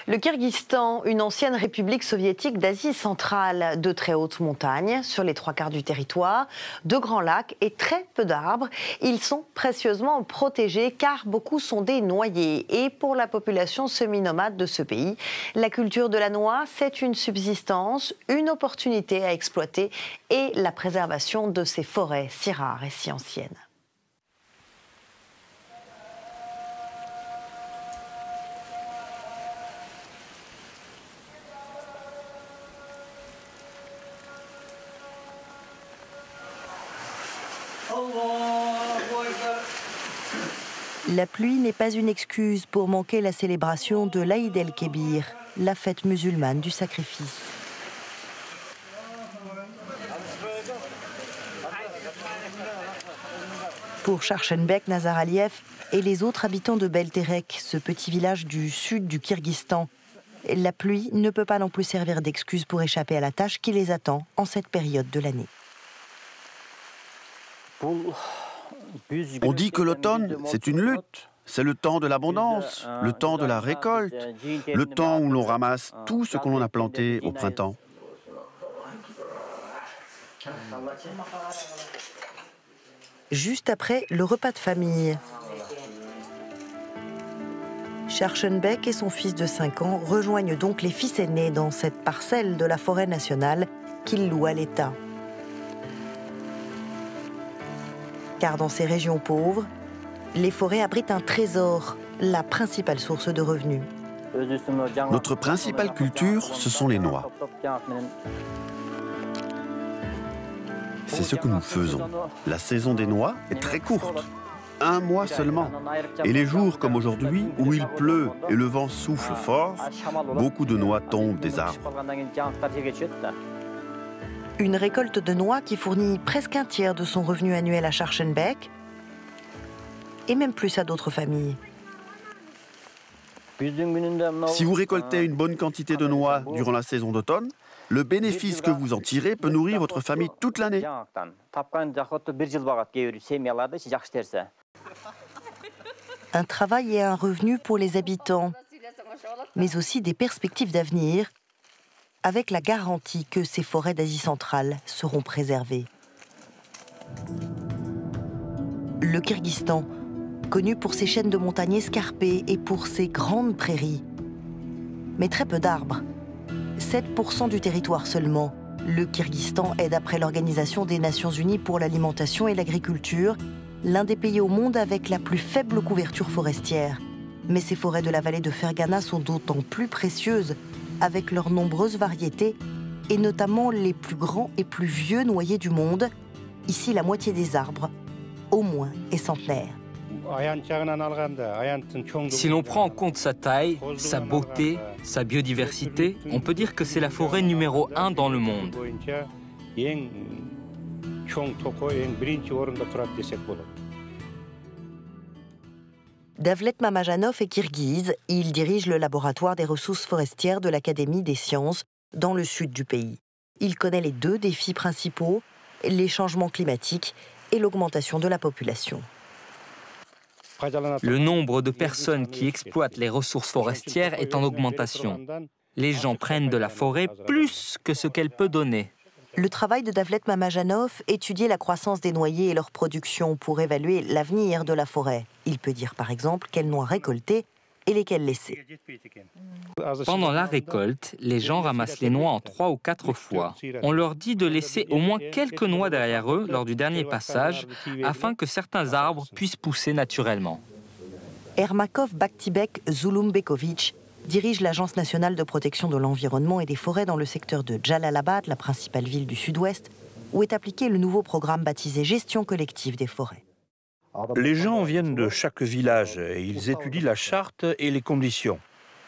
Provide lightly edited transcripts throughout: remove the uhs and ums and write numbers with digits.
Le Kyrgyzstan, une ancienne république soviétique d'Asie centrale, de très hautes montagnes sur les 3/4 du territoire, de grands lacs et très peu d'arbres. Ils sont précieusement protégés car beaucoup sont des noyers. Et pour la population semi-nomade de ce pays, la culture de la noix, c'est une subsistance, une opportunité à exploiter et la préservation de ces forêts si rares et si anciennes. La pluie n'est pas une excuse pour manquer la célébration de l'Aïd el-Kébir, la fête musulmane du sacrifice. Pour Charchenbek Nazaraliev et les autres habitants de Belterek, ce petit village du sud du Kyrgyzstan, la pluie ne peut pas non plus servir d'excuse pour échapper à la tâche qui les attend en cette période de l'année. On dit que l'automne, c'est une lutte. C'est le temps de l'abondance, le temps de la récolte, le temps où l'on ramasse tout ce que l'on a planté au printemps. Juste après le repas de famille, Charchenbek et son fils de 5 ans rejoignent donc les fils aînés dans cette parcelle de la forêt nationale qu'ils louent à l'État. Car dans ces régions pauvres, les forêts abritent un trésor, la principale source de revenus. Notre principale culture, ce sont les noix. C'est ce que nous faisons. La saison des noix est très courte, 1 mois seulement. Et les jours comme aujourd'hui, où il pleut et le vent souffle fort, beaucoup de noix tombent des arbres. Une récolte de noix qui fournit presque 1/3 de son revenu annuel à Charchenbek, et même plus à d'autres familles. Si vous récoltez une bonne quantité de noix durant la saison d'automne, le bénéfice que vous en tirez peut nourrir votre famille toute l'année. Un travail et un revenu pour les habitants, mais aussi des perspectives d'avenir, avec la garantie que ces forêts d'Asie centrale seront préservées. Le Kyrgyzstan, connu pour ses chaînes de montagnes escarpées et pour ses grandes prairies, mais très peu d'arbres. 7% du territoire seulement. Le Kyrgyzstan est, d'après l'Organisation des Nations Unies pour l'alimentation et l'agriculture, l'un des pays au monde avec la plus faible couverture forestière. Mais ces forêts de la vallée de Fergana sont d'autant plus précieuses avec leurs nombreuses variétés, et notamment les plus grands et plus vieux noyers du monde. Ici, la moitié des arbres, au moins, est centenaire. Si l'on prend en compte sa taille, sa beauté, sa biodiversité, on peut dire que c'est la forêt numéro 1 dans le monde. Davlet Mamajanov est kirghize. Il dirige le laboratoire des ressources forestières de l'Académie des sciences dans le sud du pays. Il connaît les 2 défis principaux, les changements climatiques et l'augmentation de la population. Le nombre de personnes qui exploitent les ressources forestières est en augmentation. Les gens prennent de la forêt plus que ce qu'elle peut donner. Le travail de Davlet Mamajanov, étudier la croissance des noyers et leur production pour évaluer l'avenir de la forêt. Il peut dire par exemple quelles noix récolter et lesquelles laisser. Pendant la récolte, les gens ramassent les noix en 3 ou 4 fois. On leur dit de laisser au moins quelques noix derrière eux lors du dernier passage, afin que certains arbres puissent pousser naturellement. Ermakov Baktibek Zulumbekovic dirige l'Agence nationale de protection de l'environnement et des forêts dans le secteur de Jalalabad, la principale ville du sud-ouest, où est appliqué le nouveau programme baptisé Gestion collective des forêts. Les gens viennent de chaque village et ils étudient la charte et les conditions.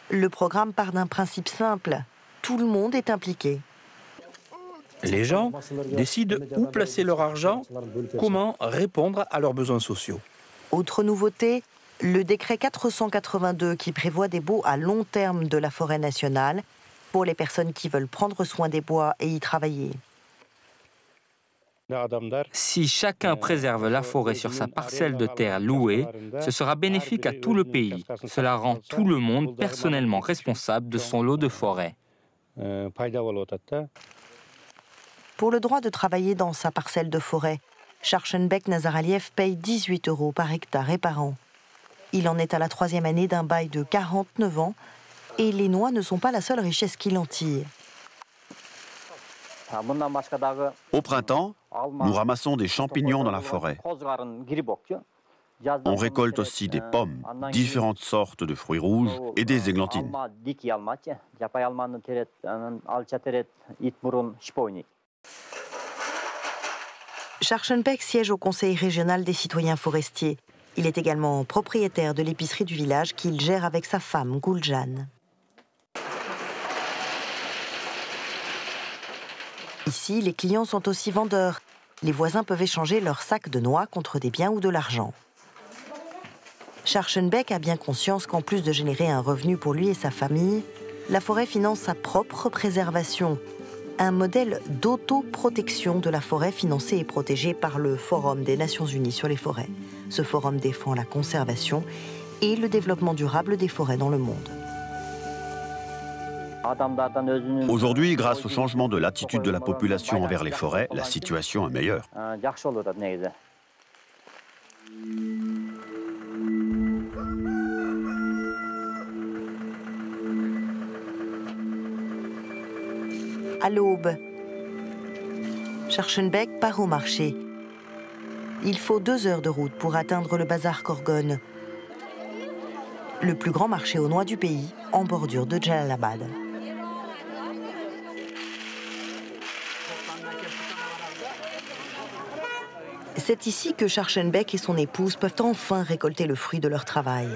Le programme part d'un principe simple. Tout le monde est impliqué. Les gens décident où placer leur argent, comment répondre à leurs besoins sociaux. Autre nouveauté, le décret 482 qui prévoit des baux à long terme de la forêt nationale pour les personnes qui veulent prendre soin des bois et y travailler. Si chacun préserve la forêt sur sa parcelle de terre louée, ce sera bénéfique à tout le pays. Cela rend tout le monde personnellement responsable de son lot de forêt. Pour le droit de travailler dans sa parcelle de forêt, Scharchenbeck Nazaraliev paye 18 € par hectare et par an. Il en est à la 3e année d'un bail de 49 ans et les noix ne sont pas la seule richesse qu'il en tire. Au printemps, nous ramassons des champignons dans la forêt. On récolte aussi des pommes, différentes sortes de fruits rouges et des églantines. Scharchenbeck siège au conseil régional des citoyens forestiers. Il est également propriétaire de l'épicerie du village qu'il gère avec sa femme, Guljan. Ici, les clients sont aussi vendeurs. Les voisins peuvent échanger leurs sacs de noix contre des biens ou de l'argent. Scharchenbeck a bien conscience qu'en plus de générer un revenu pour lui et sa famille, la forêt finance sa propre préservation. Un modèle d'autoprotection de la forêt financé et protégé par le Forum des Nations Unies sur les forêts. Ce forum défend la conservation et le développement durable des forêts dans le monde. Aujourd'hui, grâce au changement de l'attitude de la population envers les forêts, la situation est meilleure. À l'aube, Scharchenbeck part au marché. Il faut 2 heures de route pour atteindre le bazar Korgon, le plus grand marché aux noix du pays, en bordure de Jalalabad. C'est ici que Scharchenbeck et son épouse peuvent enfin récolter le fruit de leur travail.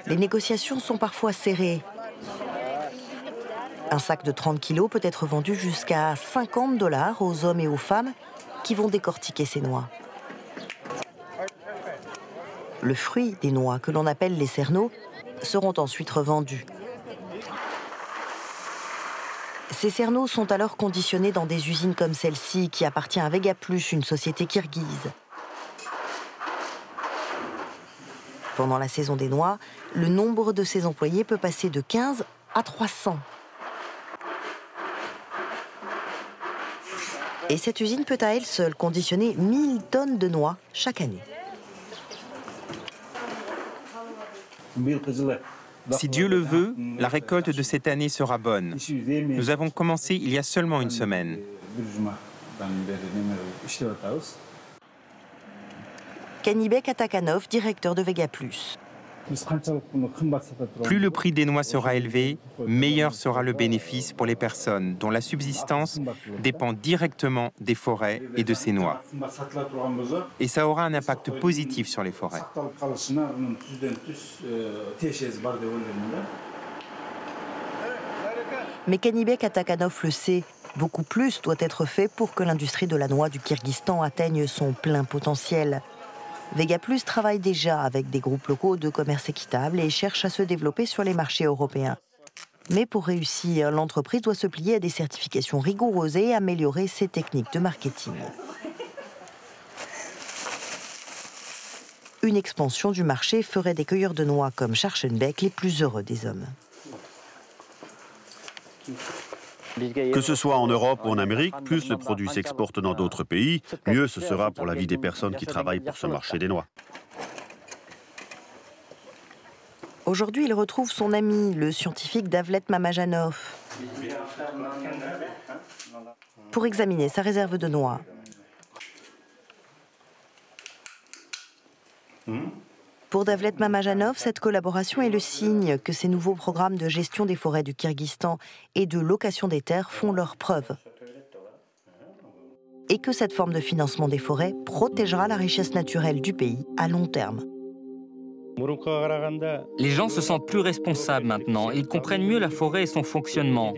Les négociations sont parfois serrées. Un sac de 30 kilos peut être vendu jusqu'à 50 $ aux hommes et aux femmes qui vont décortiquer ces noix. Le fruit des noix, que l'on appelle les cerneaux, seront ensuite revendus. Ces cerneaux sont alors conditionnés dans des usines comme celle-ci, qui appartient à Vegaplus, une société kirghize. Pendant la saison des noix, le nombre de ses employés peut passer de 15 à 300. Et cette usine peut à elle seule conditionner 1000 tonnes de noix chaque année. Si Dieu le veut, la récolte de cette année sera bonne. Nous avons commencé il y a seulement une semaine. Kanibek Atakanov, directeur de Vegaplus. Plus le prix des noix sera élevé, meilleur sera le bénéfice pour les personnes dont la subsistance dépend directement des forêts et de ces noix. Et ça aura un impact positif sur les forêts. Mais Kanibek Atakanov le sait, beaucoup plus doit être fait pour que l'industrie de la noix du Kirghizistan atteigne son plein potentiel. Vegaplus travaille déjà avec des groupes locaux de commerce équitable et cherche à se développer sur les marchés européens. Mais pour réussir, l'entreprise doit se plier à des certifications rigoureuses et améliorer ses techniques de marketing. Une expansion du marché ferait des cueilleurs de noix comme Scharchenbeck les plus heureux des hommes. Que ce soit en Europe ou en Amérique, plus le produit s'exporte dans d'autres pays, mieux ce sera pour la vie des personnes qui travaillent pour ce marché des noix. Aujourd'hui, il retrouve son ami, le scientifique Davlet Mamajanov, pour examiner sa réserve de noix. Pour Davlet Mamajanov, cette collaboration est le signe que ces nouveaux programmes de gestion des forêts du Kirghizistan et de location des terres font leurs preuves. Et que cette forme de financement des forêts protégera la richesse naturelle du pays à long terme. Les gens se sentent plus responsables maintenant. Ils comprennent mieux la forêt et son fonctionnement.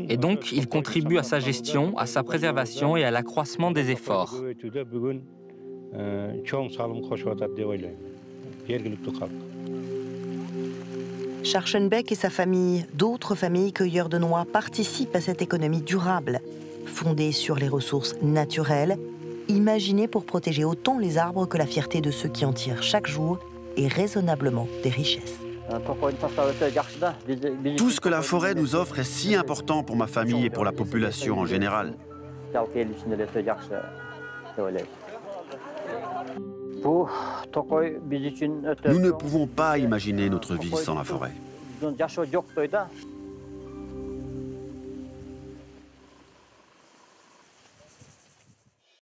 Et donc, il contribue à sa gestion, à sa préservation et à l'accroissement des efforts. Scharchenbeck et sa famille, d'autres familles cueilleurs de noix participent à cette économie durable, fondée sur les ressources naturelles, imaginée pour protéger autant les arbres que la fierté de ceux qui en tirent chaque jour et raisonnablement des richesses. Tout ce que la forêt nous offre est si important pour ma famille et pour la population en général. Nous ne pouvons pas imaginer notre vie sans la forêt.